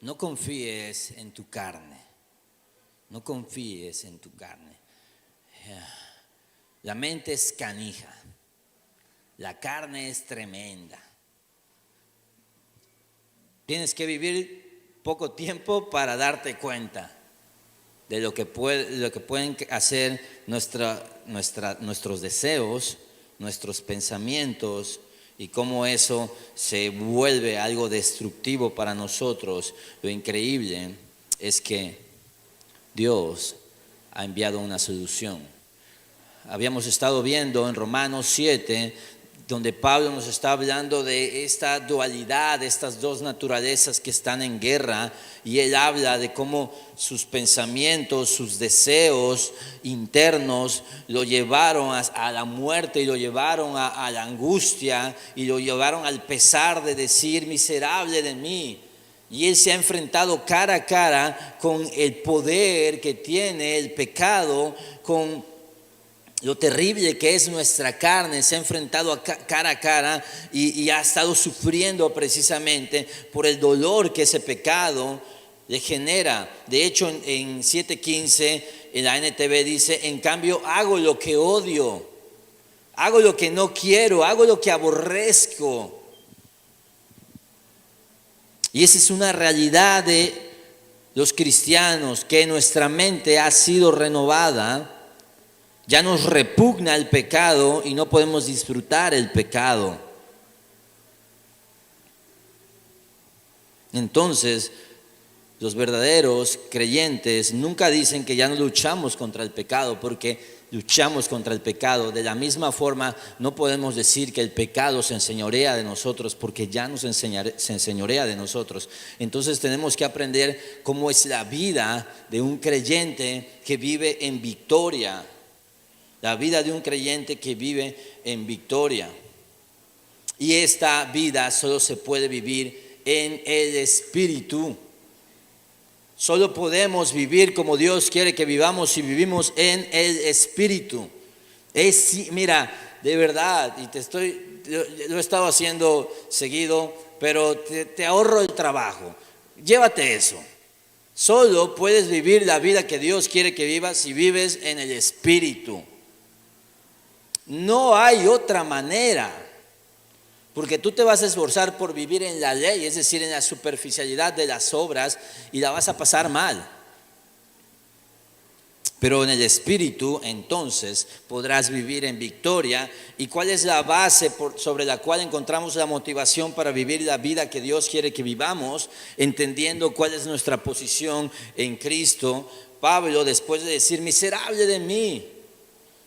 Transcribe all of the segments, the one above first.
No confíes en tu carne. No confíes en tu carne. La mente es canija. La carne es tremenda. Tienes que vivir poco tiempo para darte cuenta de lo que pueden hacer nuestros deseos, nuestros pensamientos, y cómo eso se vuelve algo destructivo para nosotros. Lo increíble es que Dios ha enviado una solución. Habíamos estado viendo en Romanos 7, donde Pablo nos está hablando de esta dualidad, de estas dos naturalezas que están en guerra, y él habla de cómo sus pensamientos, sus deseos internos lo llevaron a la muerte, y lo llevaron a la angustia, y lo llevaron al pesar de decir: miserable de mí. Y él se ha enfrentado cara a cara con el poder que tiene el pecado, con lo terrible que es nuestra carne. Se ha enfrentado cara a cara y ha estado sufriendo precisamente por el dolor que ese pecado le genera. De hecho, en 7:15 en la NTV dice: en cambio hago lo que odio, hago lo que no quiero, hago lo que aborrezco. Y esa es una realidad de los cristianos, que nuestra mente ha sido renovada. Ya nos repugna el pecado y no podemos disfrutar el pecado. Entonces, los verdaderos creyentes nunca dicen que ya no luchamos contra el pecado, porque luchamos contra el pecado. De la misma forma, no podemos decir que el pecado se enseñorea de nosotros, porque ya se enseñorea de nosotros. Entonces tenemos que aprender cómo es la vida de un creyente que vive en victoria. La vida de un creyente que vive en victoria. Y esta vida solo se puede vivir en el Espíritu. Solo podemos vivir como Dios quiere que vivamos si vivimos en el Espíritu. Mira, de verdad, lo he estado haciendo seguido, pero te ahorro el trabajo. Llévate eso. Solo puedes vivir la vida que Dios quiere que vivas si vives en el Espíritu. No hay otra manera, porque tú te vas a esforzar por vivir en la ley, es decir, en la superficialidad de las obras, y la vas a pasar mal. Pero en el Espíritu, entonces, podrás vivir en victoria. ¿Y cuál es la base sobre la cual encontramos la motivación para vivir la vida que Dios quiere que vivamos? Entendiendo cuál es nuestra posición en Cristo. Pablo, después de decir: miserable de mí,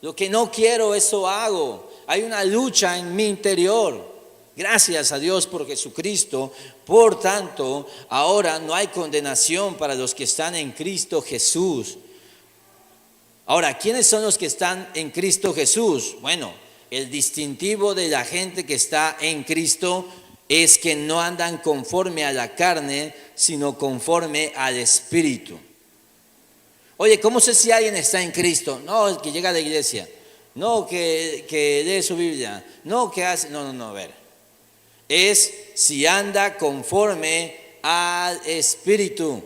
lo que no quiero, eso hago. Hay una lucha en mi interior. Gracias a Dios por Jesucristo. Por tanto, ahora no hay condenación para los que están en Cristo Jesús. Ahora, ¿quiénes son los que están en Cristo Jesús? Bueno, el distintivo de la gente que está en Cristo es que no andan conforme a la carne, sino conforme al Espíritu. Oye, ¿cómo sé si alguien está en Cristo? No, el que llega a la iglesia. No, que lee su Biblia. No, que hace. No, a ver. Es si anda conforme al Espíritu.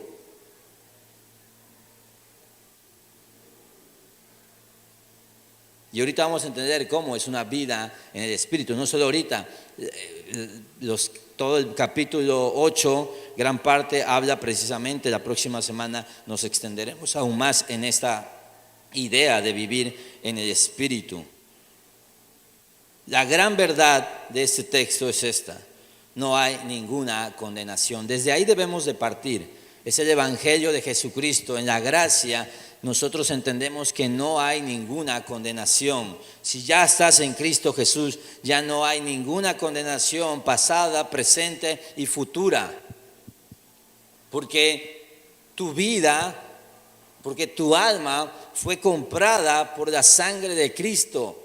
Y ahorita vamos a entender cómo es una vida en el Espíritu. No solo ahorita. Todo el capítulo 8, gran parte habla precisamente. La próxima semana nos extenderemos aún más en esta idea de vivir en el Espíritu. La gran verdad de este texto es esta: no hay ninguna condenación. Desde ahí debemos de partir. Es el Evangelio de Jesucristo. En la gracia nosotros entendemos que no hay ninguna condenación. Si ya estás en Cristo Jesús, ya no hay ninguna condenación pasada, presente y futura. Porque tu vida, porque tu alma fue comprada por la sangre de Cristo.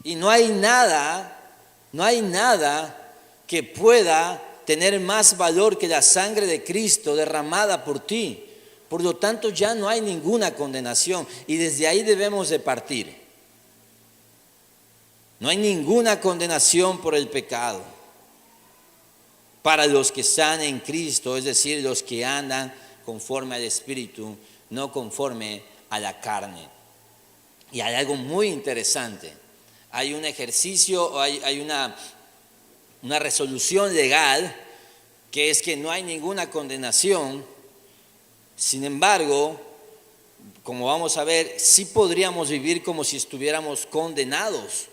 Y no hay nada que pueda tener más valor que la sangre de Cristo derramada por ti. Por lo tanto, ya no hay ninguna condenación, y desde ahí debemos de partir. No hay ninguna condenación por el pecado. para los que están en Cristo, es decir, los que andan conforme al Espíritu, no conforme a la carne. Y hay algo muy interesante. Hay un ejercicio, hay una resolución legal, que es que no hay ninguna condenación. Sin embargo, como vamos a ver, sí podríamos vivir como si estuviéramos condenados.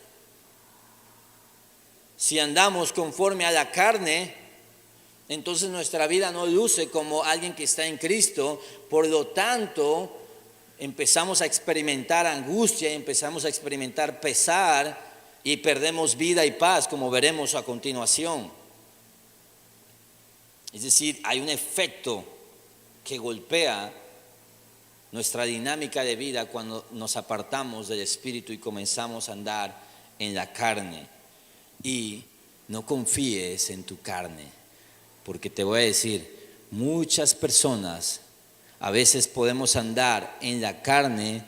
Si andamos conforme a la carne, entonces nuestra vida no luce como alguien que está en Cristo. Por lo tanto, empezamos a experimentar angustia, empezamos a experimentar pesar y perdemos vida y paz, como veremos a continuación. Es decir, hay un efecto que golpea nuestra dinámica de vida cuando nos apartamos del Espíritu y comenzamos a andar en la carne. Y no confíes en tu carne, porque te voy a decir, muchas personas a veces podemos andar en la carne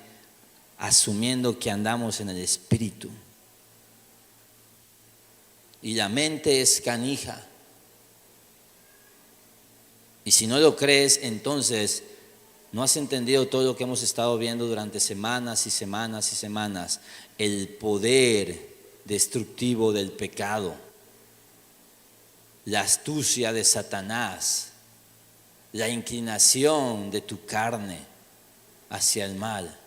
asumiendo que andamos en el Espíritu. Y la mente es canija. Y si no lo crees, entonces no has entendido todo lo que hemos estado viendo durante semanas y semanas y semanas. El poder destructivo del pecado, la astucia de Satanás, la inclinación de tu carne hacia el mal.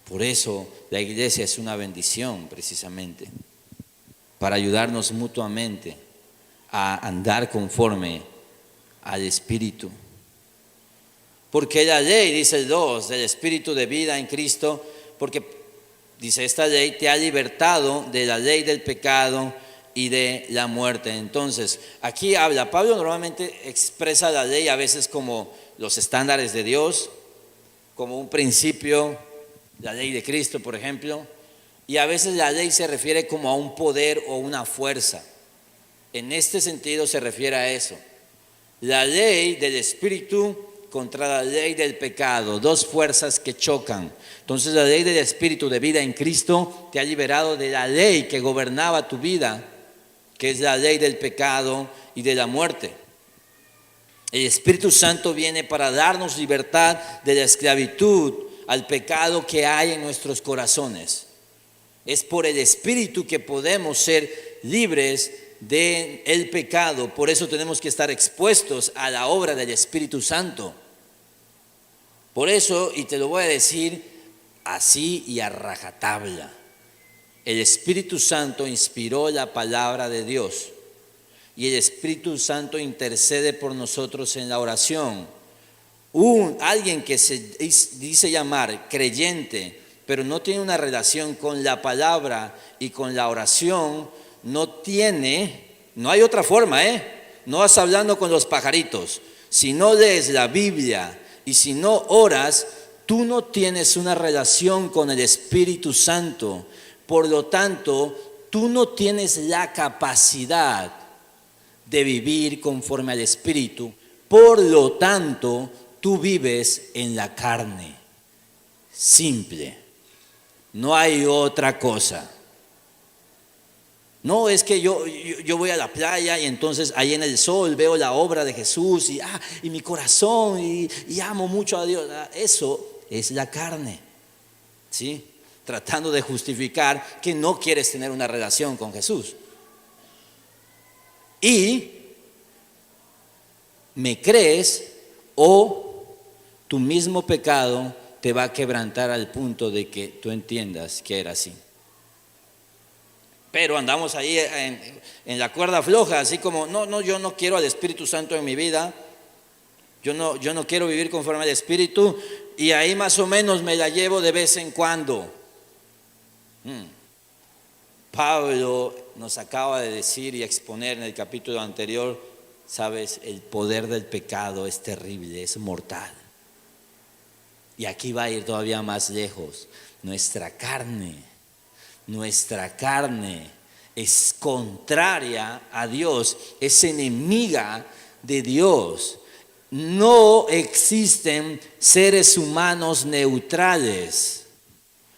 Por eso la iglesia es una bendición, precisamente, para ayudarnos mutuamente a andar conforme al Espíritu. Porque la ley, dice el 2, del Espíritu de vida en Cristo, porque dice esta ley te ha libertado de la ley del pecado y de la muerte. Entonces, aquí habla, Pablo normalmente expresa la ley a veces como los estándares de Dios, como un principio, la ley de Cristo, por ejemplo, y a veces la ley se refiere como a un poder o una fuerza. En este sentido se refiere a eso. La ley del Espíritu contra la ley del pecado, dos fuerzas que chocan. Entonces la ley del Espíritu de vida en Cristo te ha liberado de la ley que gobernaba tu vida, que es la ley del pecado y de la muerte. El Espíritu Santo viene para darnos libertad de la esclavitud al pecado que hay en nuestros corazones. Es por el Espíritu que podemos ser libres del pecado. Por eso tenemos que estar expuestos a la obra del Espíritu Santo. Por eso, y te lo voy a decir así y a rajatabla, el Espíritu Santo inspiró la palabra de Dios y el Espíritu Santo intercede por nosotros en la oración. Alguien que se dice llamar creyente, pero no tiene una relación con la palabra y con la oración, no hay otra forma, no vas hablando con los pajaritos. Si no lees la Biblia y si no oras, tú no tienes una relación con el Espíritu Santo. Por lo tanto, tú no tienes la capacidad de vivir conforme al Espíritu. Por lo tanto, tú vives en la carne. Simple. No hay otra cosa. No es que yo voy a la playa y entonces ahí en el sol veo la obra de Jesús y mi corazón y amo mucho a Dios. Eso es la carne, ¿sí? Tratando de justificar que no quieres tener una relación con Jesús. Y me crees o tu mismo pecado te va a quebrantar al punto de que tú entiendas que era así. Pero andamos ahí en la cuerda floja, así como, yo no quiero al Espíritu Santo en mi vida, yo no quiero vivir conforme al Espíritu, y ahí más o menos me la llevo de vez en cuando. Pablo nos acaba de decir y exponer en el capítulo anterior, sabes, el poder del pecado es terrible, es mortal. Y aquí va a ir todavía más lejos. Nuestra carne es contraria a Dios, es enemiga de Dios. No existen seres humanos neutrales.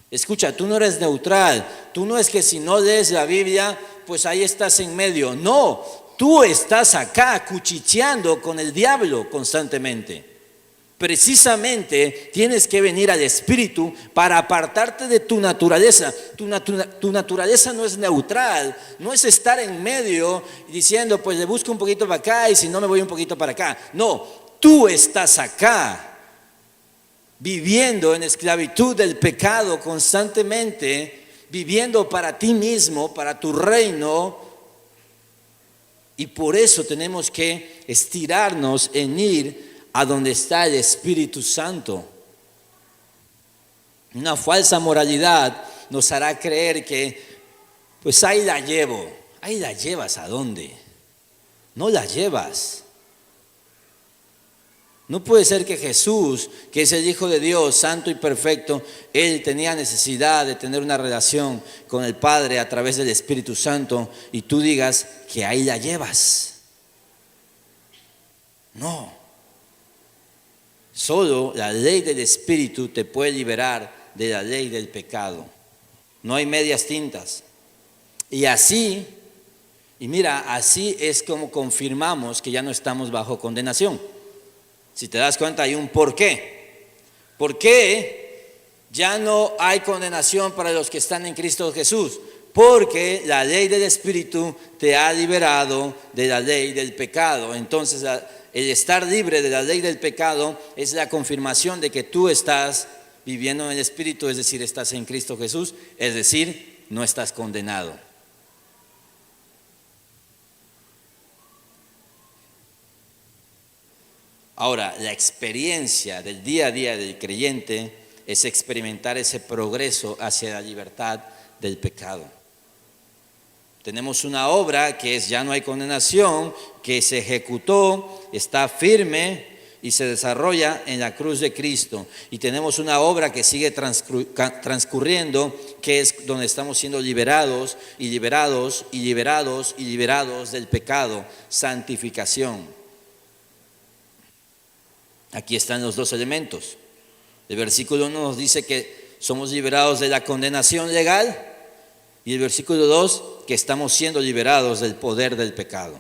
Escucha, tú no eres neutral. Tú no es que si no lees la Biblia, pues ahí estás en medio. No, tú estás acá cuchicheando con el diablo constantemente. Precisamente tienes que venir al Espíritu para apartarte de tu naturaleza. Tu naturaleza no es neutral, no es estar en medio diciendo, pues le busco un poquito para acá y si no me voy un poquito para acá. No, tú estás acá, viviendo en esclavitud del pecado constantemente, viviendo para ti mismo, para tu reino. Y por eso tenemos que estirarnos en ir a donde está el Espíritu Santo. Una falsa moralidad nos hará creer que, pues ahí la llevo. Ahí la llevas, ¿a dónde? No la llevas. No puede ser que Jesús, que es el Hijo de Dios, santo y perfecto, Él tenía necesidad de tener una relación con el Padre a través del Espíritu Santo y tú digas que ahí la llevas. No. Solo la ley del Espíritu te puede liberar de la ley del pecado. No hay medias tintas. Y así, y mira, así es como confirmamos que ya no estamos bajo condenación. Si te das cuenta, hay un por qué. ¿Por qué ya no hay condenación para los que están en Cristo Jesús? Porque la ley del Espíritu te ha liberado de la ley del pecado. Entonces, el estar libre de la ley del pecado es la confirmación de que tú estás viviendo en el Espíritu, es decir, estás en Cristo Jesús, es decir, no estás condenado. Ahora, la experiencia del día a día del creyente es experimentar ese progreso hacia la libertad del pecado. Tenemos una obra que es ya no hay condenación, que se ejecutó, está firme y se desarrolla en la cruz de Cristo. Y tenemos una obra que sigue transcurriendo, que es donde estamos siendo liberados y liberados y liberados y liberados del pecado, santificación. Aquí están los dos elementos. El versículo 1 nos dice que somos liberados de la condenación legal y el versículo 2 que estamos siendo liberados del poder del pecado.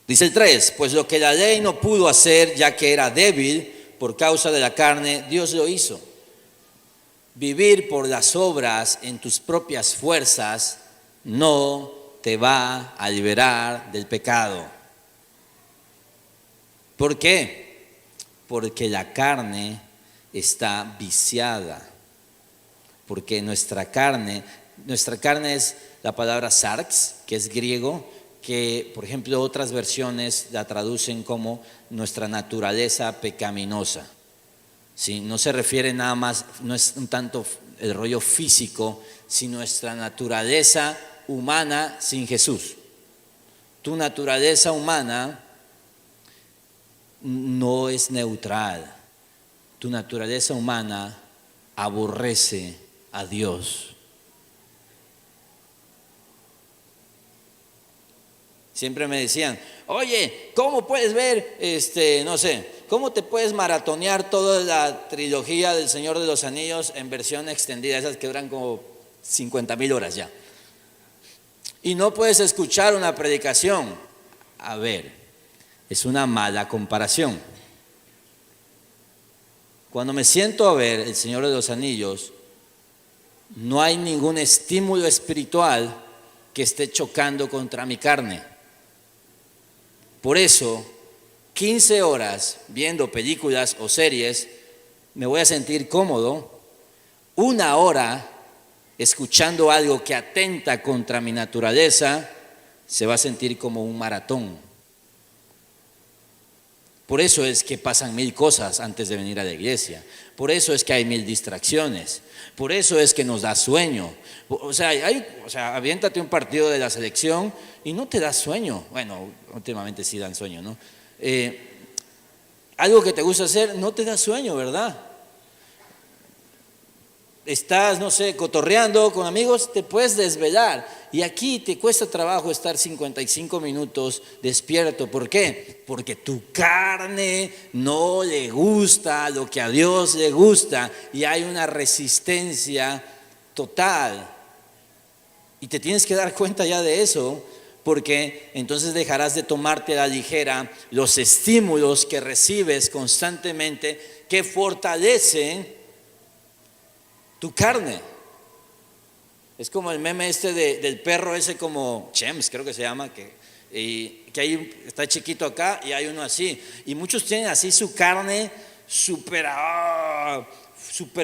Dice el 3, pues lo que la ley no pudo hacer ya que era débil por causa de la carne, Dios lo hizo. Vivir por las obras en tus propias fuerzas no te va a liberar del pecado. ¿Por qué? Porque la carne está viciada. Porque nuestra carne es la palabra sarx, que es griego, que por ejemplo otras versiones la traducen como nuestra naturaleza pecaminosa. ¿Sí? No se refiere nada más, no es un tanto el rollo físico, sino nuestra naturaleza humana sin Jesús. Tu naturaleza humana no es neutral. Tu naturaleza humana aborrece a Dios. Siempre me decían, oye, ¿cómo puedes ver, no sé, cómo te puedes maratonear toda la trilogía del Señor de los Anillos en versión extendida, esas que duran como 50,000 horas ya? Y no puedes escuchar una predicación. A ver, es una mala comparación. Cuando me siento a ver El Señor de los Anillos, no hay ningún estímulo espiritual que esté chocando contra mi carne. Por eso, 15 horas viendo películas o series, me voy a sentir cómodo. 1 hora escuchando algo que atenta contra mi naturaleza, se va a sentir como un maratón. Por eso es que pasan 1000 cosas antes de venir a la iglesia. Por eso es que hay 1000 distracciones. Por eso es que nos da sueño. O sea, aviéntate un partido de la selección y no te da sueño. Bueno, últimamente sí dan sueño, ¿no? Algo que te gusta hacer no te da sueño, ¿verdad? Estás, no sé, cotorreando con amigos, te puedes desvelar. Y aquí te cuesta trabajo estar 55 minutos despierto. ¿Por qué? Porque tu carne no le gusta lo que a Dios le gusta y hay una resistencia total. Y te tienes que dar cuenta ya de eso, porque entonces dejarás de tomarte a la ligera los estímulos que recibes constantemente que fortalecen tu carne. Es como el meme del perro ese como Chems, creo que se llama, que está chiquito acá y hay uno así. Y muchos tienen así su carne súper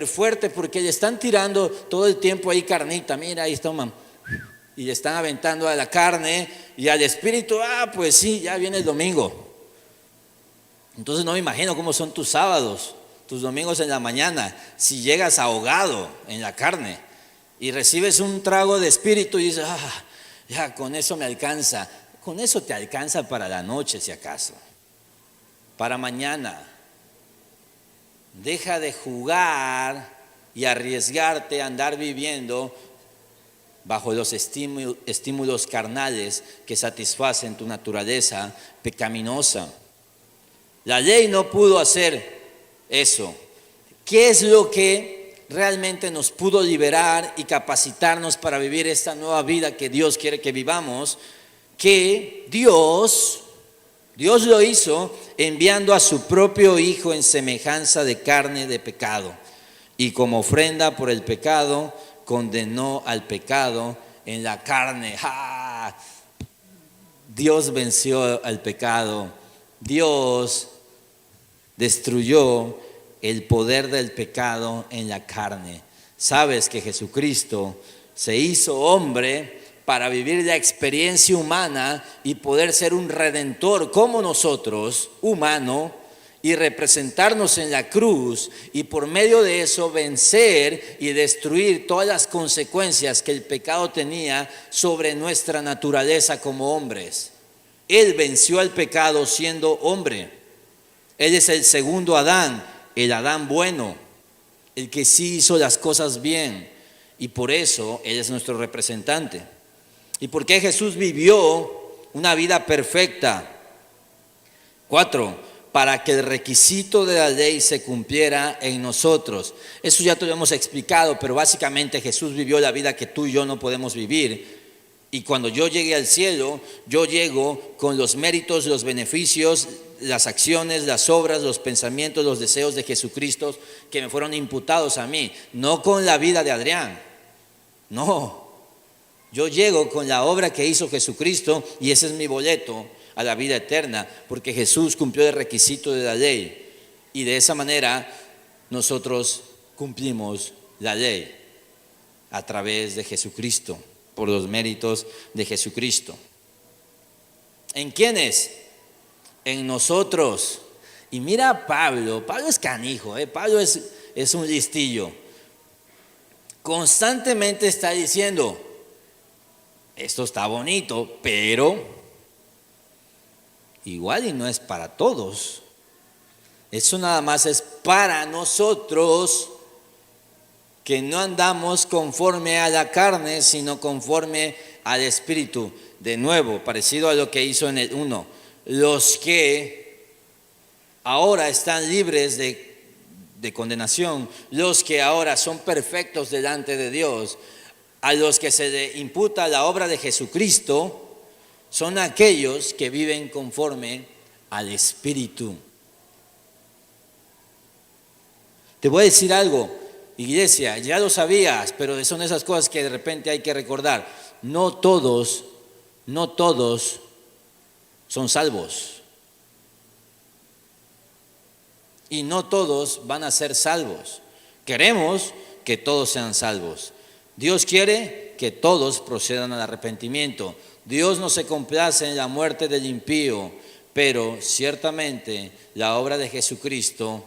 fuerte porque le están tirando todo el tiempo ahí carnita. Mira, ahí está un y le están aventando a la carne y al espíritu, pues sí, ya viene el domingo. Entonces no me imagino cómo son tus sábados, tus domingos en la mañana, si llegas ahogado en la carne y recibes un trago de espíritu y dices, ya con eso me alcanza. Con eso te alcanza para la noche si acaso, para mañana. Deja de jugar y arriesgarte a andar viviendo bajo los estímulos carnales que satisfacen tu naturaleza pecaminosa. La ley no pudo hacer eso. ¿Qué es lo que realmente nos pudo liberar y capacitarnos para vivir esta nueva vida que Dios quiere que vivamos? Que Dios lo hizo enviando a su propio Hijo en semejanza de carne de pecado. Y como ofrenda por el pecado, condenó al pecado en la carne. Dios venció al pecado. Dios destruyó el poder del pecado en la carne. Sabes que Jesucristo se hizo hombre para vivir la experiencia humana y poder ser un redentor como nosotros, humano, y representarnos en la cruz y por medio de eso vencer y destruir todas las consecuencias que el pecado tenía sobre nuestra naturaleza como hombres. Él venció al pecado siendo hombre. Él es el segundo Adán, el Adán bueno, el que sí hizo las cosas bien, y por eso Él es nuestro representante. ¿Y por qué Jesús vivió una vida perfecta? 4, para que el requisito de la ley se cumpliera en nosotros. Eso ya te lo hemos explicado, pero básicamente Jesús vivió la vida que tú y yo no podemos vivir. Y cuando yo llegue al cielo, yo llego con los méritos, los beneficios, las acciones, las obras, los pensamientos, los deseos de Jesucristo que me fueron imputados a mí. No con la vida de Adrián, no. Yo llego con la obra que hizo Jesucristo y ese es mi boleto a la vida eterna, porque Jesús cumplió el requisito de la ley y de esa manera nosotros cumplimos la ley a través de Jesucristo, por los méritos de Jesucristo. ¿En quiénes? En nosotros. Y mira a Pablo es canijo, Pablo es un listillo. Constantemente está diciendo, esto está bonito, pero igual y no es para todos. Eso nada más es para nosotros que no andamos conforme a la carne, sino conforme al Espíritu. De nuevo, parecido a lo que hizo en el 1. Los que ahora están libres de condenación, los que ahora son perfectos delante de Dios, a los que se le imputa la obra de Jesucristo, son aquellos que viven conforme al Espíritu. Te voy a decir algo, iglesia, ya lo sabías, pero son esas cosas que de repente hay que recordar. No todos son salvos. Y no todos van a ser salvos. Queremos que todos sean salvos. Dios quiere que todos procedan al arrepentimiento. Dios no se complace en la muerte del impío, pero ciertamente la obra de Jesucristo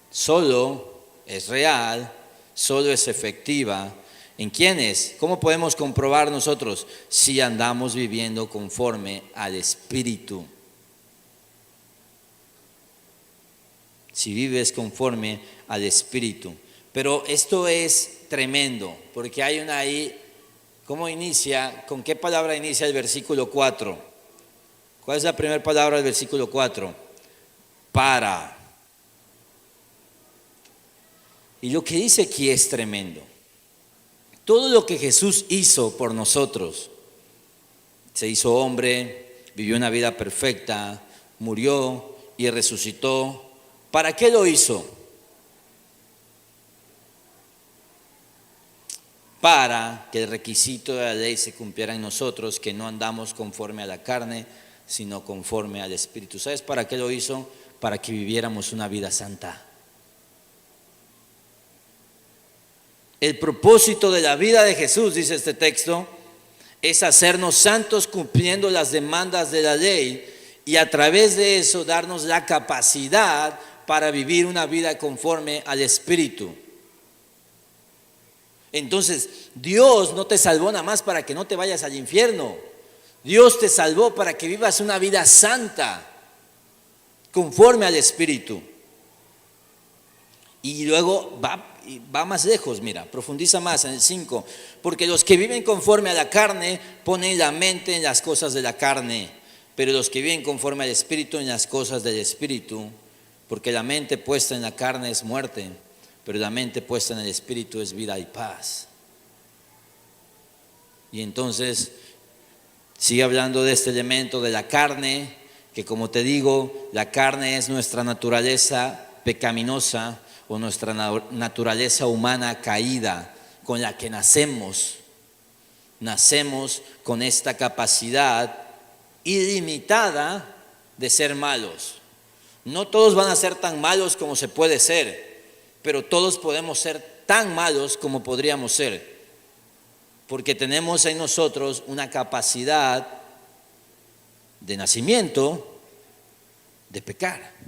solo es real, solo es efectiva. ¿En quiénes? ¿Cómo podemos comprobar nosotros? Si andamos viviendo conforme al Espíritu. Si vives conforme al Espíritu. Pero esto es tremendo, porque hay una ahí. ¿Cómo inicia? ¿Con qué palabra inicia el versículo 4? ¿Cuál es la primera palabra del versículo 4? Para. Y lo que dice aquí es tremendo. todo lo que Jesús hizo por nosotros, se hizo hombre, vivió una vida perfecta, murió y resucitó. ¿Para qué lo hizo? Para que el requisito de la ley se cumpliera en nosotros, que no andamos conforme a la carne, sino conforme al Espíritu. ¿Sabes para qué lo hizo? Para que viviéramos una vida santa. El propósito de la vida de Jesús, dice este texto, es hacernos santos cumpliendo las demandas de la ley y a través de eso darnos la capacidad para vivir una vida conforme al Espíritu. Entonces, Dios no te salvó nada más para que no te vayas al infierno. Dios te salvó para que vivas una vida santa, conforme al Espíritu. Y luego va más lejos, mira, profundiza más en el 5. Porque los que viven conforme a la carne ponen la mente en las cosas de la carne, pero los que viven conforme al Espíritu en las cosas del Espíritu. Porque la mente puesta en la carne es muerte, pero la mente puesta en el Espíritu es vida y paz. Y entonces sigue hablando de este elemento de la carne, que como te digo, la carne es nuestra naturaleza pecaminosa o nuestra naturaleza humana caída con la que nacemos. Nacemos con esta capacidad ilimitada de ser malos. No todos van a ser tan malos como se puede ser, pero todos podemos ser tan malos como podríamos ser, porque tenemos en nosotros una capacidad de nacimiento de pecar.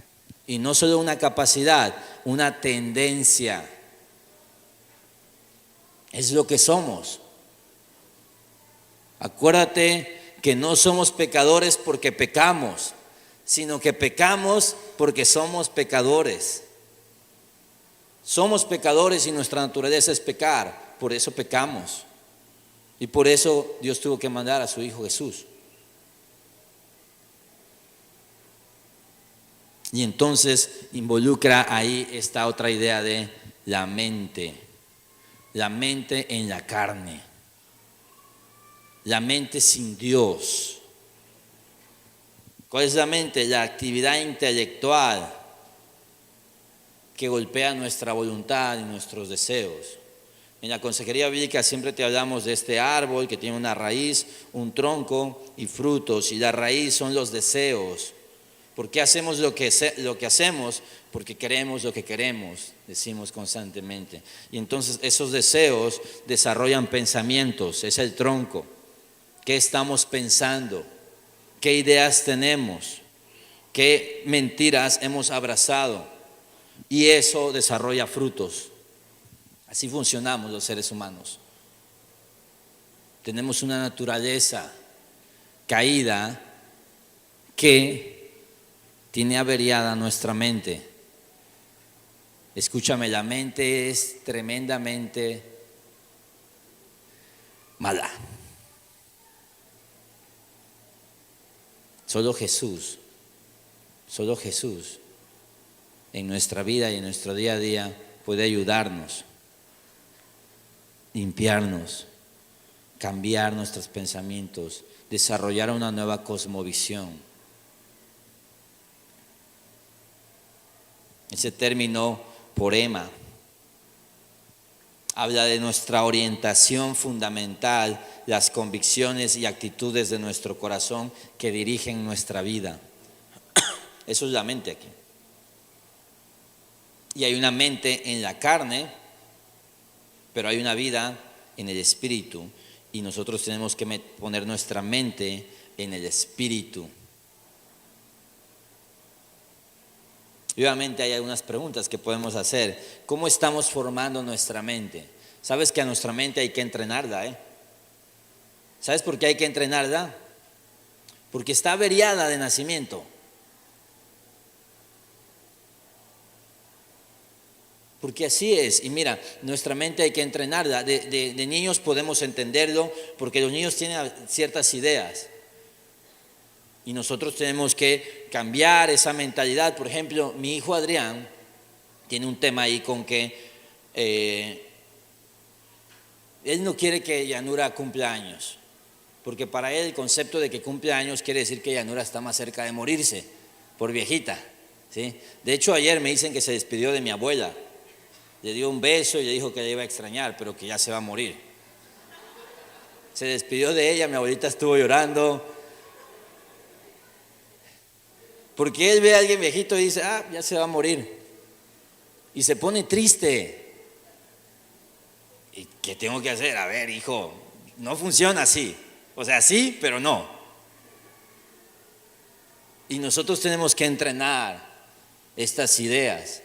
Y no solo una capacidad, una tendencia. Es lo que somos. Acuérdate que no somos pecadores porque pecamos, sino que pecamos porque somos pecadores. Somos pecadores y nuestra naturaleza es pecar, por eso pecamos. Y por eso Dios tuvo que mandar a su Hijo Jesús. Y entonces involucra ahí esta otra idea de la mente en la carne, la mente sin Dios. ¿Cuál es la mente? La actividad intelectual que golpea nuestra voluntad y nuestros deseos. En la consejería bíblica siempre te hablamos de este árbol que tiene una raíz, un tronco y frutos, y la raíz son los deseos. ¿Por qué hacemos lo que hacemos? Porque queremos lo que queremos, decimos constantemente. Y entonces esos deseos desarrollan pensamientos, es el tronco. ¿Qué estamos pensando? ¿Qué ideas tenemos? ¿Qué mentiras hemos abrazado? Y eso desarrolla frutos. Así funcionamos los seres humanos. Tenemos una naturaleza caída que tiene averiada nuestra mente. Escúchame, la mente es tremendamente mala. Solo Jesús en nuestra vida y en nuestro día a día puede ayudarnos, limpiarnos, cambiar nuestros pensamientos, desarrollar una nueva cosmovisión. Ese término porema habla de nuestra orientación fundamental, las convicciones y actitudes de nuestro corazón que dirigen nuestra vida. Eso es la mente aquí. Y hay una mente en la carne, pero hay una vida en el espíritu. Y nosotros tenemos que poner nuestra mente en el espíritu. Y obviamente hay algunas preguntas que podemos hacer. ¿Cómo estamos formando nuestra mente? Sabes que a nuestra mente hay que entrenarla, ¿Sabes por qué hay que entrenarla? Porque está averiada de nacimiento. Porque así es. Y mira, nuestra mente hay que entrenarla. De niños podemos entenderlo porque los niños tienen ciertas ideas. Y nosotros tenemos que cambiar esa mentalidad. Por ejemplo, mi hijo Adrián tiene un tema ahí con que Él no quiere que Yanura cumpla años, porque para él el concepto de que cumple años quiere decir que Yanura está más cerca de morirse, por viejita, ¿sí? De hecho, ayer me dicen que se despidió de mi abuela, le dio un beso y le dijo que la iba a extrañar, pero que ya se va a morir. Se despidió de ella, mi abuelita estuvo llorando, porque él ve a alguien viejito y dice, ya se va a morir, y se pone triste. ¿Y qué tengo que hacer? A ver, hijo, no funciona así. O sea, sí, pero no. Y nosotros tenemos que entrenar estas ideas.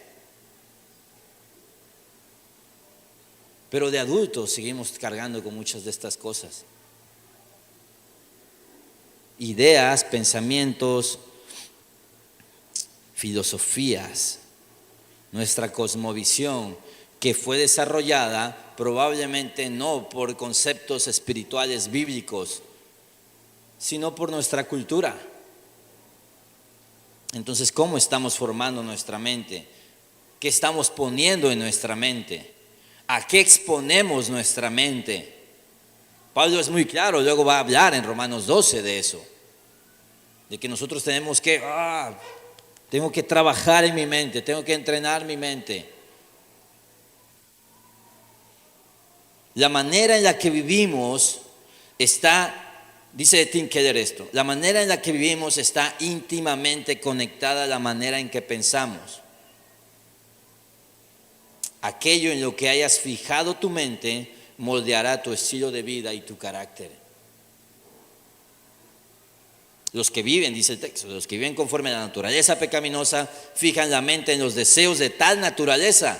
Pero de adultos seguimos cargando con muchas de estas cosas. Ideas, pensamientos, filosofías, nuestra cosmovisión que fue desarrollada probablemente no por conceptos espirituales bíblicos, sino por nuestra cultura. Entonces, ¿cómo estamos formando nuestra mente? ¿Qué estamos poniendo en nuestra mente? ¿A qué exponemos nuestra mente? Pablo es muy claro, luego va a hablar en Romanos 12 de eso, de que nosotros tenemos que, tengo que trabajar en mi mente, tengo que entrenar mi mente. La manera en la que vivimos está, dice Tim Keller esto, la manera en la que vivimos está íntimamente conectada a la manera en que pensamos. Aquello en lo que hayas fijado tu mente moldeará tu estilo de vida y tu carácter. Los que viven, dice el texto, los que viven conforme a la naturaleza pecaminosa fijan la mente en los deseos de tal naturaleza.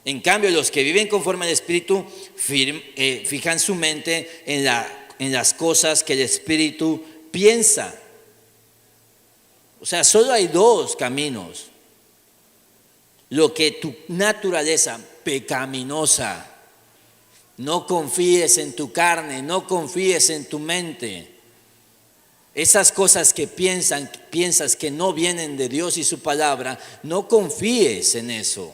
En cambio, los que viven conforme al Espíritu fijan su mente en las cosas que el Espíritu piensa. O sea, solo hay dos caminos. Lo que tu naturaleza pecaminosa, no confíes en tu carne, no confíes en tu mente. Esas cosas que piensas que no vienen de Dios y su palabra, no confíes en eso.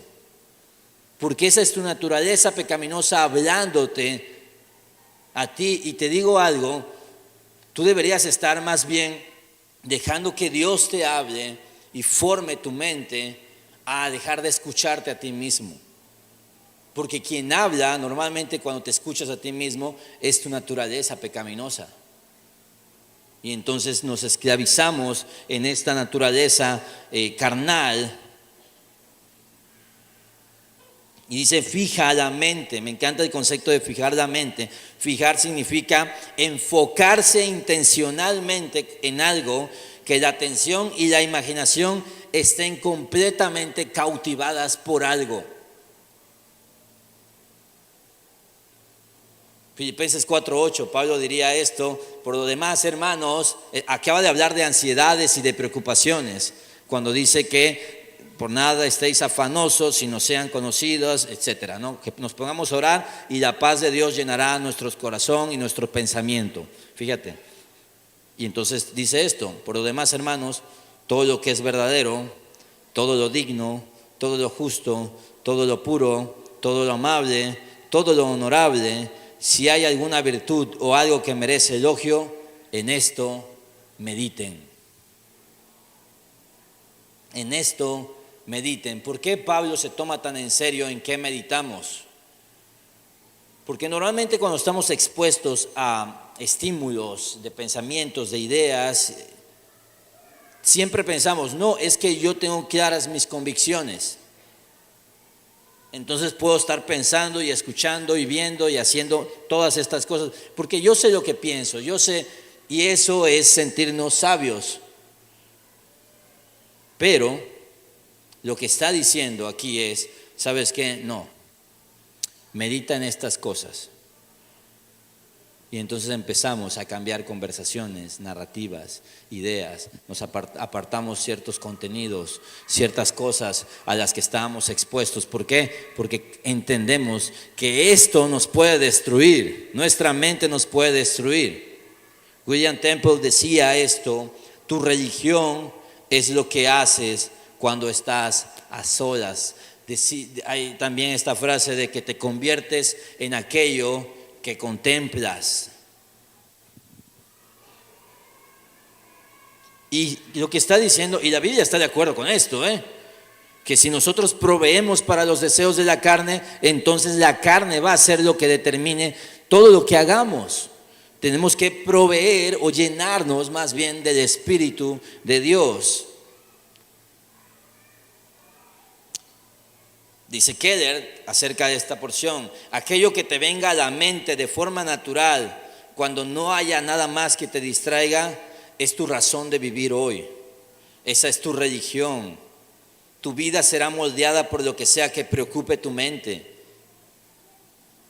Porque esa es tu naturaleza pecaminosa hablándote a ti. Y te digo algo, tú deberías estar más bien dejando que Dios te hable y forme tu mente a dejar de escucharte a ti mismo. Porque quien habla normalmente cuando te escuchas a ti mismo es tu naturaleza pecaminosa. Y entonces nos esclavizamos en esta naturaleza carnal. Y dice, fija la mente. Me encanta el concepto de fijar la mente. Fijar significa enfocarse intencionalmente en algo, que la atención y la imaginación estén completamente cautivadas por algo. Filipenses 4:8, Pablo diría esto: por lo demás, hermanos, acaba de hablar de ansiedades y de preocupaciones, cuando dice que por nada estéis afanosos, sino sean conocidos, etcétera, ¿no? Que nos pongamos a orar y la paz de Dios llenará nuestro corazón y nuestro pensamiento. Fíjate. Y entonces dice esto: por lo demás, hermanos, todo lo que es verdadero, todo lo digno, todo lo justo, todo lo puro, todo lo amable, todo lo honorable, si hay alguna virtud o algo que merece elogio, en esto mediten. En esto mediten. ¿Por qué Pablo se toma tan en serio en qué meditamos? Porque normalmente cuando estamos expuestos a estímulos de pensamientos, de ideas, siempre pensamos, no, es que yo tengo claras mis convicciones. Entonces puedo estar pensando y escuchando y viendo y haciendo todas estas cosas, porque yo sé lo que pienso, yo sé, y eso es sentirnos sabios. Pero lo que está diciendo aquí es, ¿sabes qué? No, medita en estas cosas. Y entonces empezamos a cambiar conversaciones, narrativas, ideas, nos apartamos ciertos contenidos, ciertas cosas a las que estábamos expuestos. ¿Por qué? Porque entendemos que esto nos puede destruir, nuestra mente nos puede destruir. William Temple decía esto: tu religión es lo que haces cuando estás a solas. Hay también esta frase de que te conviertes en aquello que contemplas. Y lo que está diciendo, y la Biblia está de acuerdo con esto, que si nosotros proveemos para los deseos de la carne, entonces la carne va a ser lo que determine todo lo que hagamos. Tenemos que proveer o llenarnos más bien del Espíritu de Dios. Dice Keller acerca de esta porción: aquello que te venga a la mente de forma natural, cuando no haya nada más que te distraiga, es tu razón de vivir hoy. Esa es tu religión. Tu vida será moldeada por lo que sea que preocupe tu mente.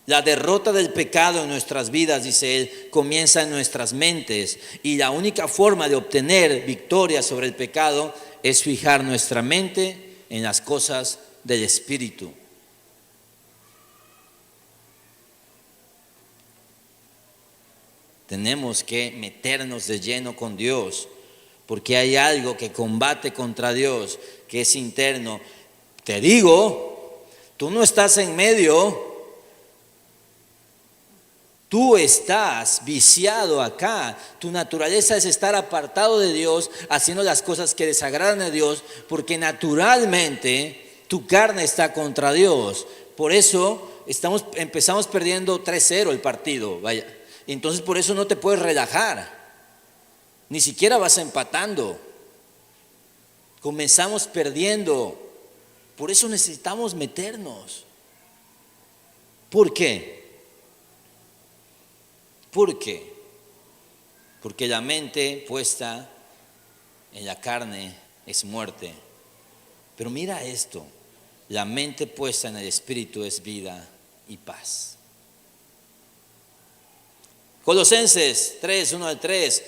La derrota del pecado en nuestras vidas, dice él, comienza en nuestras mentes. Y la única forma de obtener victoria sobre el pecado es fijar nuestra mente en las cosas del Espíritu. Tenemos que meternos de lleno con Dios, porque hay algo que combate contra Dios, que es interno. Te digo, tú no estás en medio, tú estás viciado acá. Tu naturaleza es estar apartado de Dios, haciendo las cosas que desagradan a Dios, porque naturalmente tu carne está contra Dios. Por eso empezamos perdiendo 3-0 el partido, vaya. Entonces por eso no te puedes relajar, ni siquiera vas empatando. Comenzamos perdiendo, por eso necesitamos meternos. ¿Por qué? ¿Por qué? Porque la mente puesta en la carne es muerte. Pero mira esto, la mente puesta en el Espíritu es vida y paz. Colosenses 3, 1-3,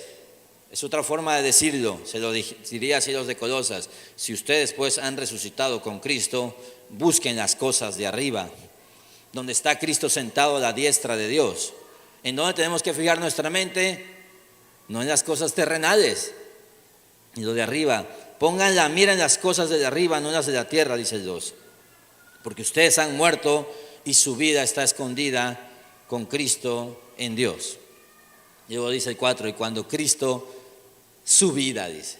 es otra forma de decirlo, se lo diría así a los de Colosas: si ustedes pues han resucitado con Cristo, busquen las cosas de arriba, donde está Cristo sentado a la diestra de Dios. ¿En dónde tenemos que fijar nuestra mente? No en las cosas terrenales, ni lo de arriba. Pongan la mira en las cosas de arriba, no en las de la tierra, dice el 2. Porque ustedes han muerto y su vida está escondida con Cristo en Dios. Y luego dice el 4, y cuando Cristo, su vida, dice,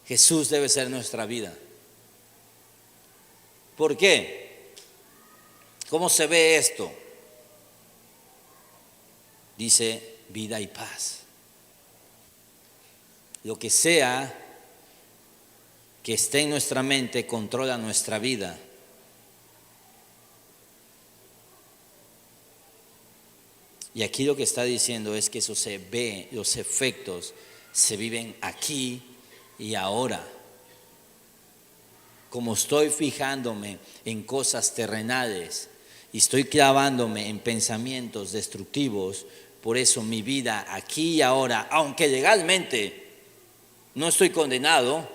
Jesús debe ser nuestra vida. ¿Por qué? ¿Cómo se ve esto? Dice vida y paz. Lo que sea que esté en nuestra mente controla nuestra vida. Y aquí lo que está diciendo es que eso se ve, los efectos se viven aquí y ahora. Como estoy fijándome en cosas terrenales y estoy clavándome en pensamientos destructivos, por eso mi vida aquí y ahora, aunque legalmente no estoy condenado,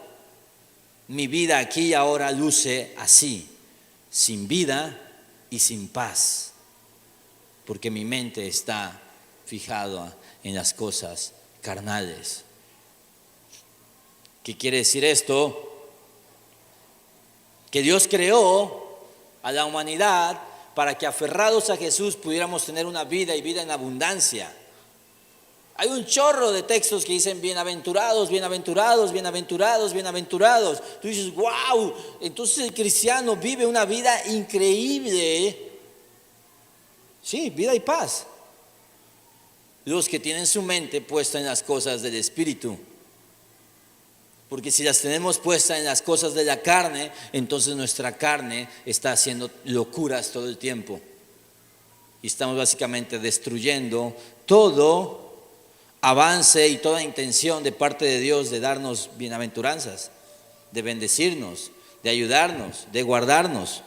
mi vida aquí y ahora luce así, sin vida y sin paz. Porque mi mente está fijada en las cosas carnales. ¿Qué quiere decir esto? Que Dios creó a la humanidad para que, aferrados a Jesús, pudiéramos tener una vida y vida en abundancia. Hay un chorro de textos que dicen bienaventurados, bienaventurados, bienaventurados, bienaventurados. Tú dices, wow, entonces el cristiano vive una vida increíble. Sí, vida y paz. Los que tienen su mente puesta en las cosas del Espíritu. Porque si las tenemos puestas en las cosas de la carne, entonces nuestra carne está haciendo locuras todo el tiempo. Y estamos básicamente destruyendo todo avance y toda intención de parte de Dios de darnos bienaventuranzas, de bendecirnos, de ayudarnos, de guardarnos.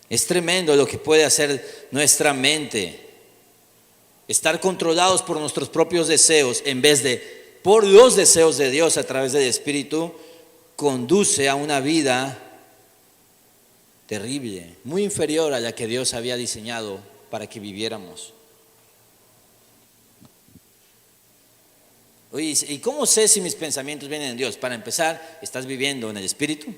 Es tremendo lo que puede hacer nuestra mente. Estar controlados por nuestros propios deseos en vez de por los deseos de Dios a través del Espíritu conduce a una vida terrible, muy inferior a la que Dios había diseñado para que viviéramos. Oye, ¿y cómo sé si mis pensamientos vienen de Dios? Para empezar, ¿estás viviendo en el Espíritu?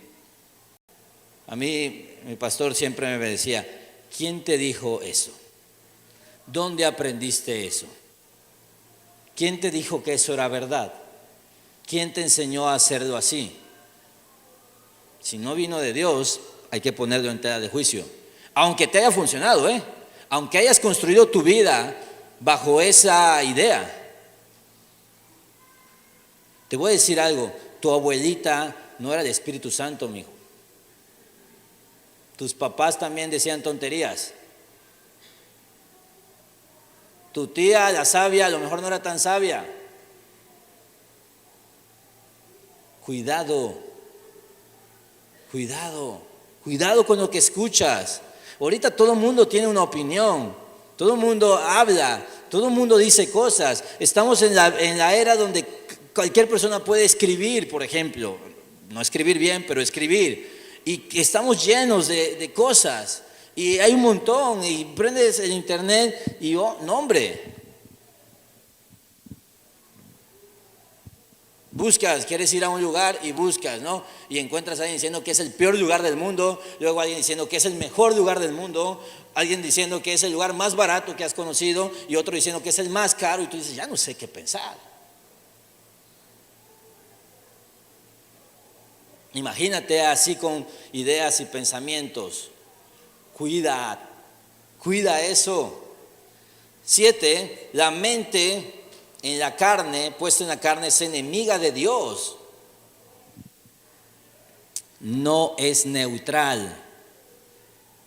A mí, mi pastor siempre me decía, ¿quién te dijo eso? ¿Dónde aprendiste eso? ¿Quién te dijo que eso era verdad? ¿Quién te enseñó a hacerlo así? Si no vino de Dios, hay que ponerlo en tela de juicio. Aunque te haya funcionado, aunque hayas construido tu vida bajo esa idea. Te voy a decir algo, tu abuelita no era el Espíritu Santo, mijo. Tus papás también decían tonterías. Tu tía, la sabia, a lo mejor no era tan sabia. Cuidado, cuidado, cuidado con lo que escuchas. Ahorita todo el mundo tiene una opinión, todo el mundo habla, todo el mundo dice cosas. Estamos en la era donde cualquier persona puede escribir, por ejemplo. No escribir bien, pero escribir. Y estamos llenos de cosas. Y hay un montón. Y prendes el internet y no, hombre. Buscas, quieres ir a un lugar y buscas, ¿no? Y encuentras a alguien diciendo que es el peor lugar del mundo, luego alguien diciendo que es el mejor lugar del mundo, alguien diciendo que es el lugar más barato que has conocido y otro diciendo que es el más caro y tú dices, ya no sé qué pensar. Imagínate así con ideas y pensamientos. Cuida eso. 7, la mente en la carne, puesta en la carne, es enemiga de Dios. No es neutral.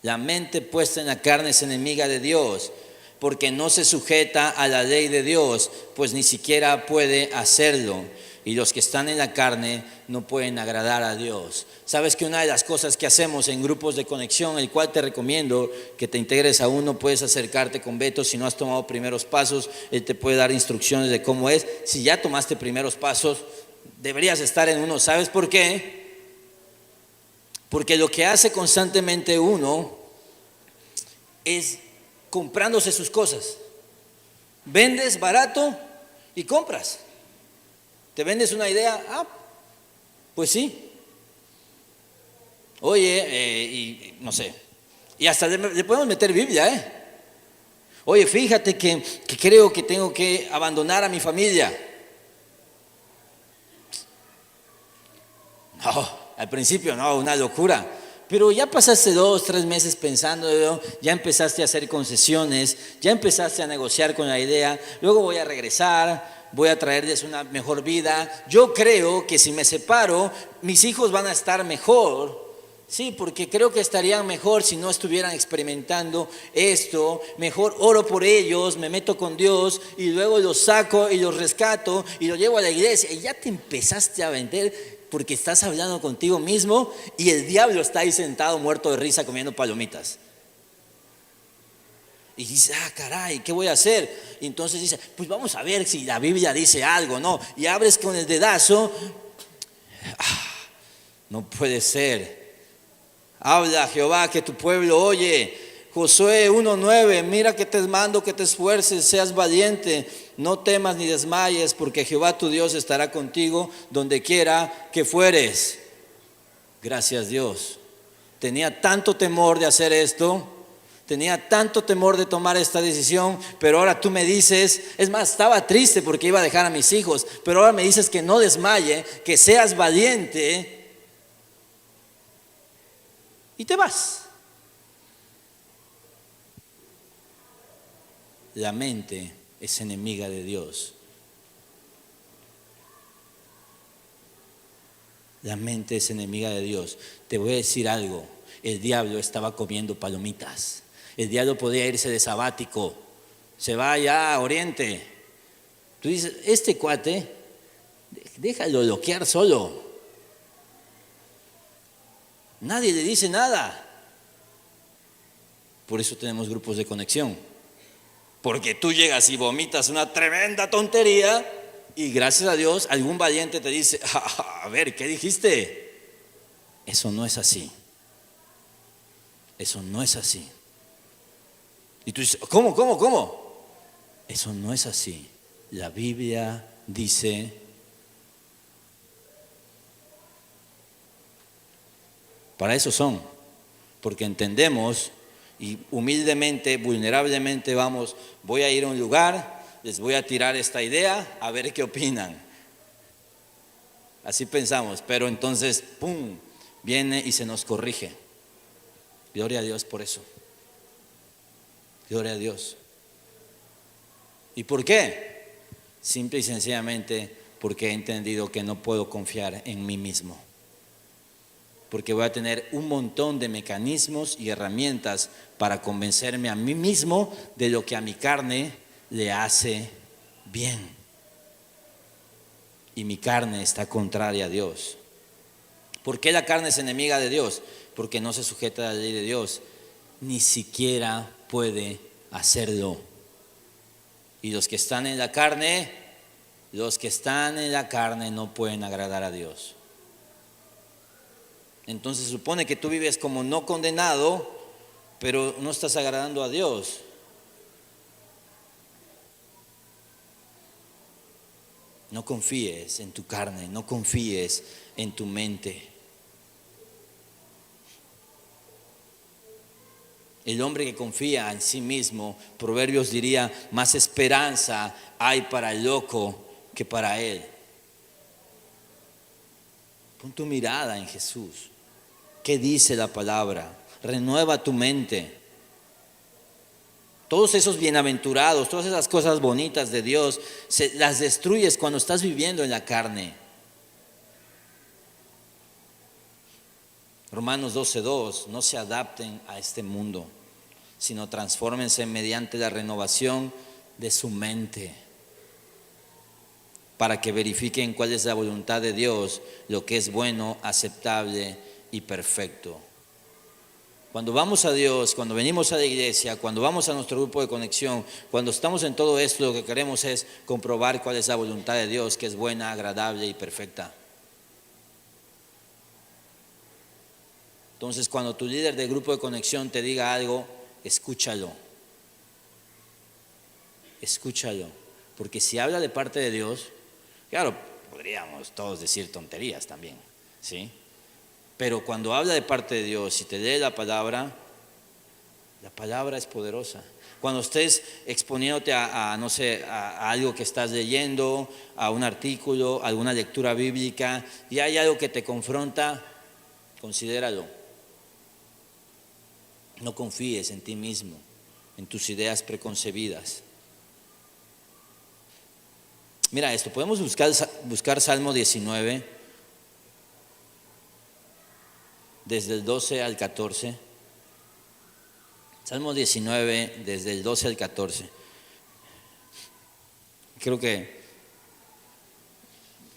La mente puesta en la carne es enemiga de Dios, porque no se sujeta a la ley de Dios, pues ni siquiera puede hacerlo. Y los que están en la carne no pueden agradar a Dios. Sabes que una de las cosas que hacemos en grupos de conexión, el cual te recomiendo que te integres a uno, puedes acercarte con Beto. Si no has tomado primeros pasos, él te puede dar instrucciones de cómo es. Si ya tomaste primeros pasos, deberías estar en uno. ¿Sabes por qué? Porque lo que hace constantemente uno es comprándose sus cosas. Vendes barato y compras. ¿Te vendes una idea? Pues sí. Oye, y no sé. Y hasta le podemos meter Biblia, Oye, fíjate que creo que tengo que abandonar a mi familia. No, al principio no, una locura. Pero ya pasaste 2, 3 meses pensando, ya empezaste a hacer concesiones, ya empezaste a negociar con la idea, luego voy a regresar, voy a traerles una mejor vida. Yo creo que si me separo, mis hijos van a estar mejor. Sí, porque creo que estarían mejor si no estuvieran experimentando esto. Mejor oro por ellos, me meto con Dios y luego los saco y los rescato y los llevo a la iglesia. Y ya te empezaste a vender porque estás hablando contigo mismo y el diablo está ahí sentado muerto de risa comiendo palomitas. Y dice, caray, ¿qué voy a hacer? Y entonces dice, pues vamos a ver si la Biblia dice algo, ¿no? Y abres con el dedazo. No puede ser. Habla Jehová que tu pueblo oye. Josué 1:9, mira que te mando que te esfuerces, seas valiente, no temas ni desmayes, porque Jehová tu Dios estará contigo donde quiera que fueres. Gracias Dios. Tenía tanto temor de hacer esto. Tenía tanto temor de tomar esta decisión, pero ahora tú me dices, es más, estaba triste porque iba a dejar a mis hijos, pero ahora me dices que no desmaye, que seas valiente y te vas. La mente es enemiga de Dios. La mente es enemiga de Dios. Te voy a decir algo, el diablo estaba comiendo palomitas. El diablo podía irse de sabático, se va allá a Oriente. Tú dices, este cuate, déjalo loquear solo. Nadie le dice nada. Por eso tenemos grupos de conexión. Porque tú llegas y vomitas una tremenda tontería y gracias a Dios algún valiente te dice, a ver, ¿qué dijiste? Eso no es así. Eso no es así. Y tú dices, ¿cómo? Eso no es así. La Biblia dice, para eso son. porque entendemos y humildemente, vulnerablemente voy a ir a un lugar, les voy a tirar esta idea, a ver qué opinan. Así pensamos, pero entonces, ¡pum!, viene y se nos corrige. Gloria a Dios por eso. Gloria a Dios. ¿Y por qué? Simple y sencillamente porque he entendido que no puedo confiar en mí mismo. Porque voy a tener un montón de mecanismos y herramientas para convencerme a mí mismo de lo que a mi carne le hace bien. Y mi carne está contraria a Dios. ¿Por qué la carne es enemiga de Dios? Porque no se sujeta a la ley de Dios. Ni siquiera puede hacerlo. Y los que están en la carne no pueden agradar a Dios. Entonces se supone que tú vives como no condenado, pero no estás agradando a Dios. No confíes en tu carne, no confíes en tu mente. El hombre que confía en sí mismo, Proverbios diría, más esperanza hay para el loco que para él. Pon tu mirada en Jesús. ¿Qué dice la palabra? Renueva tu mente. Todos esos bienaventurados, todas esas cosas bonitas de Dios, las destruyes cuando estás viviendo en la carne. Romanos 12:2, no se adapten a este mundo, sino transfórmense mediante la renovación de su mente, para que verifiquen cuál es la voluntad de Dios, lo que es bueno, aceptable y perfecto. Cuando vamos a Dios, cuando venimos a la iglesia, cuando vamos a nuestro grupo de conexión, cuando estamos en todo esto, lo que queremos es comprobar cuál es la voluntad de Dios, que es buena, agradable y perfecta. Entonces, cuando tu líder de grupo de conexión te diga algo, escúchalo. Escúchalo. Porque si habla de parte de Dios, claro, podríamos todos decir tonterías también, ¿sí? Pero cuando habla de parte de Dios y te lee la palabra es poderosa. Cuando estés exponiéndote a algo que estás leyendo, a un artículo, a alguna lectura bíblica, y hay algo que te confronta, considéralo. No confíes en ti mismo, en tus ideas preconcebidas. Mira esto, podemos buscar Salmo 19, desde el 12 al 14. Salmo 19, desde el 12 al 14. Creo que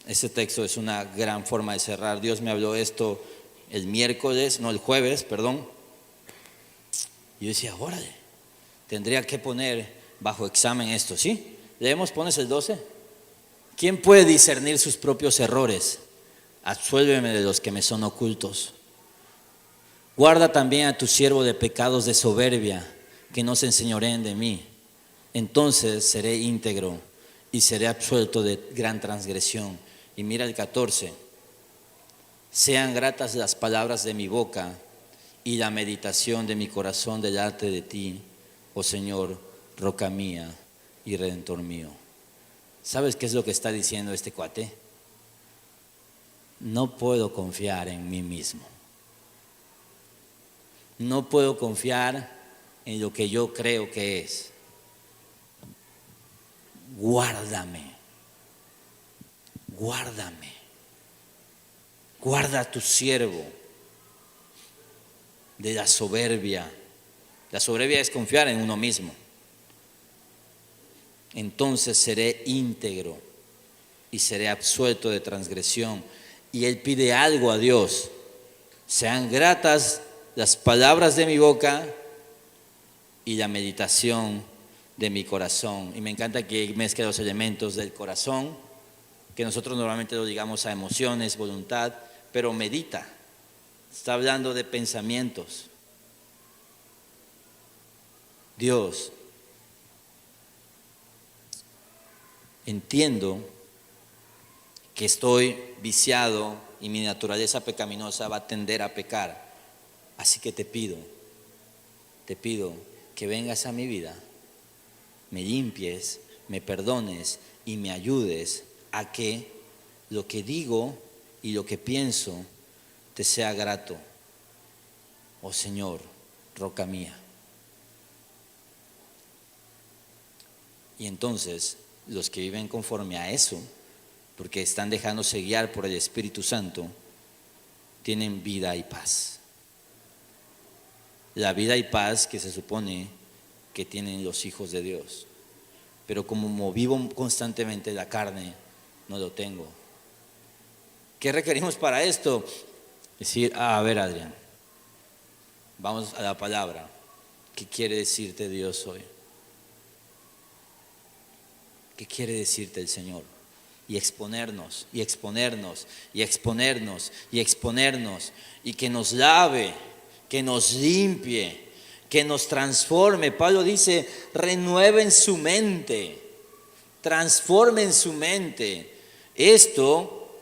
este texto es una gran forma de cerrar. Dios me habló esto el jueves, perdón. Y yo decía, órale, tendría que poner bajo examen esto, ¿sí? Leemos, pones el 12. ¿Quién puede discernir sus propios errores? Absuélveme de los que me son ocultos. Guarda también a tu siervo de pecados de soberbia, que no se enseñoreen de mí. Entonces seré íntegro y seré absuelto de gran transgresión. Y mira el 14. Sean gratas las palabras de mi boca y la meditación de mi corazón delante de ti, oh Señor, roca mía y redentor mío. ¿Sabes qué es lo que está diciendo este cuate? No puedo confiar en mí mismo. No puedo confiar en lo que yo creo que es. Guárdame. Guárdame. Guarda a tu siervo de la soberbia. La soberbia es confiar en uno mismo. Entonces seré íntegro y seré absuelto de transgresión. Y él pide algo a Dios. Sean gratas las palabras de mi boca y la meditación de mi corazón. Y me encanta que mezcle los elementos del corazón, que nosotros normalmente lo digamos a emociones, voluntad, pero medita. Está hablando de pensamientos. Dios, entiendo que estoy viciado y mi naturaleza pecaminosa va a tender a pecar. Así que te pido que vengas a mi vida, me limpies, me perdones y me ayudes a que lo que digo y lo que pienso te sea grato. Oh Señor, roca mía. Y entonces los que viven conforme a eso, porque están dejándose guiar por el Espíritu Santo, tienen vida y paz. La vida y paz que se supone que tienen los hijos de Dios. Pero como vivo constantemente la carne, no lo tengo. ¿Qué requerimos para esto? Decir, a ver, Adrián, vamos a la palabra. ¿Qué quiere decirte Dios hoy? ¿Qué quiere decirte el Señor? Y exponernos, y exponernos, y exponernos, y exponernos, y que nos lave, que nos limpie, que nos transforme. Pablo dice, renueven su mente, transformen su mente. Esto,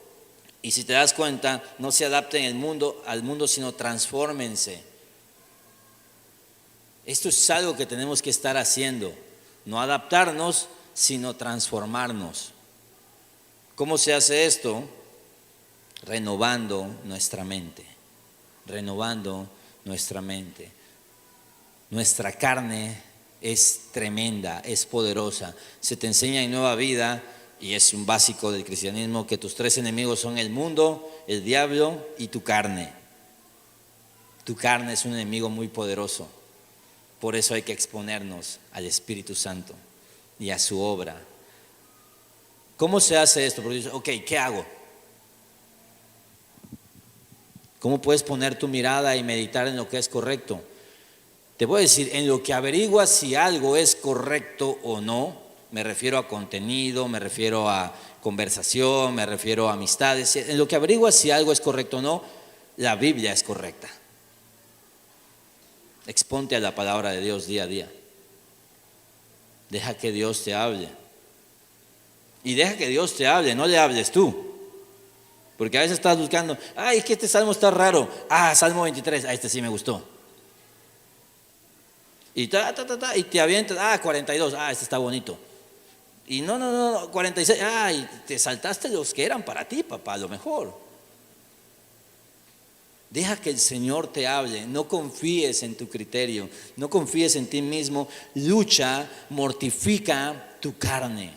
y si te das cuenta, no se adapten al mundo, sino transfórmense. Esto es algo que tenemos que estar haciendo, no adaptarnos, sino transformarnos. ¿Cómo se hace esto? Renovando nuestra mente, renovando nuestra mente. Nuestra carne es tremenda, es poderosa. Se te enseña en Nueva Vida, y es un básico del cristianismo, que tus tres enemigos son el mundo, el diablo y tu carne. Tu carne es un enemigo muy poderoso. Por eso hay que exponernos al Espíritu Santo y a su obra. ¿Cómo se hace esto? Porque dices, ok, ¿qué hago? ¿Cómo puedes poner tu mirada y meditar en lo que es correcto? Te voy a decir, en lo que averiguas si algo es correcto o no, me refiero a contenido, me refiero a conversación, me refiero a amistades, en lo que averiguas si algo es correcto o no, la Biblia es correcta. Exponte a la palabra de Dios día a día. Deja que Dios te hable. Y deja que Dios te hable, no le hables tú. Porque a veces estás buscando, ay, es que este salmo está raro. Salmo 23, este sí me gustó. Y y te avientas, 42, este está bonito. Y no, 46, y te saltaste los que eran para ti, papá, a lo mejor. Deja que el Señor te hable, no confíes en tu criterio, no confíes en ti mismo, lucha, mortifica tu carne.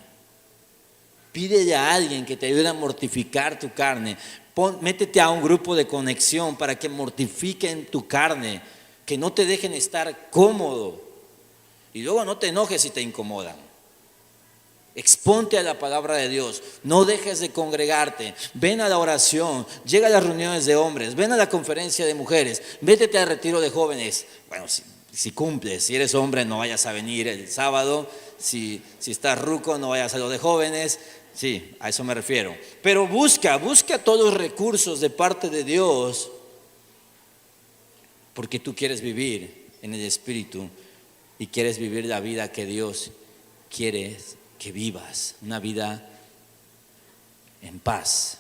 Pídele a alguien que te ayude a mortificar tu carne. Métete a un grupo de conexión para que mortifiquen tu carne, que no te dejen estar cómodo. Y luego no te enojes si te incomodan. Exponte a la palabra de Dios, no dejes de congregarte, ven a la oración, llega a las reuniones de hombres, ven a la conferencia de mujeres, vétete al retiro de jóvenes. Bueno, si cumples, si eres hombre no vayas a venir el sábado, si estás ruco no vayas a lo de jóvenes, sí, a eso me refiero. Pero busca todos los recursos de parte de Dios, porque tú quieres vivir en el Espíritu y quieres vivir la vida que Dios quiere que vivas, una vida en paz,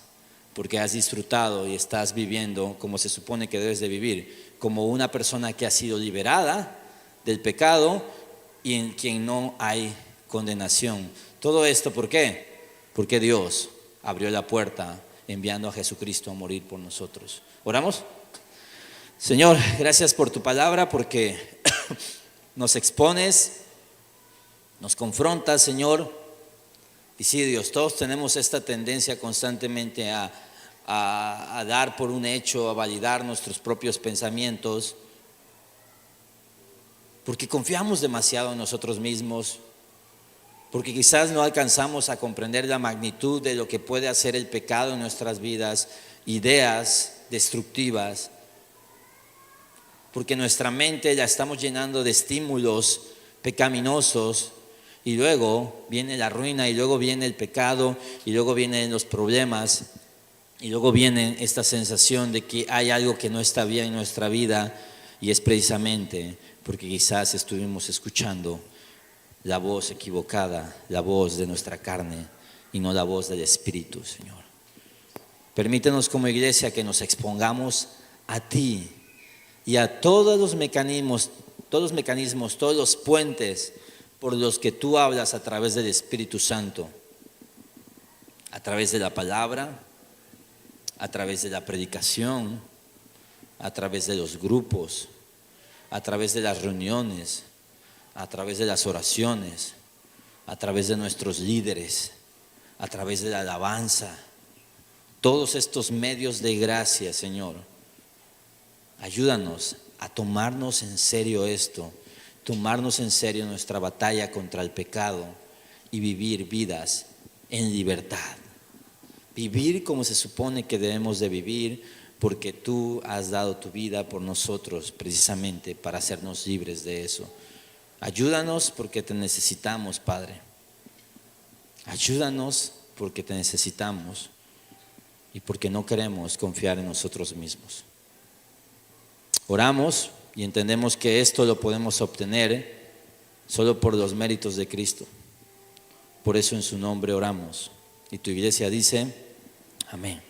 porque has disfrutado y estás viviendo como se supone que debes de vivir, como una persona que ha sido liberada del pecado y en quien no hay condenación. Todo esto, ¿por qué? Porque Dios abrió la puerta enviando a Jesucristo a morir por nosotros. ¿Oramos? Señor, gracias por tu palabra, porque nos expones, nos confrontas, Señor. Y sí, Dios, todos tenemos esta tendencia constantemente a dar por un hecho, a validar nuestros propios pensamientos, porque confiamos demasiado en nosotros mismos, porque quizás no alcanzamos a comprender la magnitud de lo que puede hacer el pecado en nuestras vidas, ideas destructivas, porque nuestra mente la estamos llenando de estímulos pecaminosos. Y luego viene la ruina, y luego viene el pecado, y luego vienen los problemas, y luego viene esta sensación de que hay algo que no está bien en nuestra vida, y es precisamente porque quizás estuvimos escuchando la voz equivocada, la voz de nuestra carne, y no la voz del Espíritu, Señor. Permítenos como iglesia que nos expongamos a ti, y a todos los mecanismos, todos los puentes por los que tú hablas a través del Espíritu Santo, a través de la palabra, a través de la predicación, a través de los grupos, a través de las reuniones, a través de las oraciones, a través de nuestros líderes, a través de la alabanza, todos estos medios de gracia, Señor. Ayúdanos a tomarnos en serio esto, tomarnos en serio nuestra batalla contra el pecado y vivir vidas en libertad. Vivir como se supone que debemos de vivir, porque tú has dado tu vida por nosotros precisamente para hacernos libres de eso. Ayúdanos porque te necesitamos, Padre. Ayúdanos porque te necesitamos y porque no queremos confiar en nosotros mismos. Oramos y entendemos que esto lo podemos obtener solo por los méritos de Cristo. Por eso en su nombre oramos. Y tu iglesia dice, amén.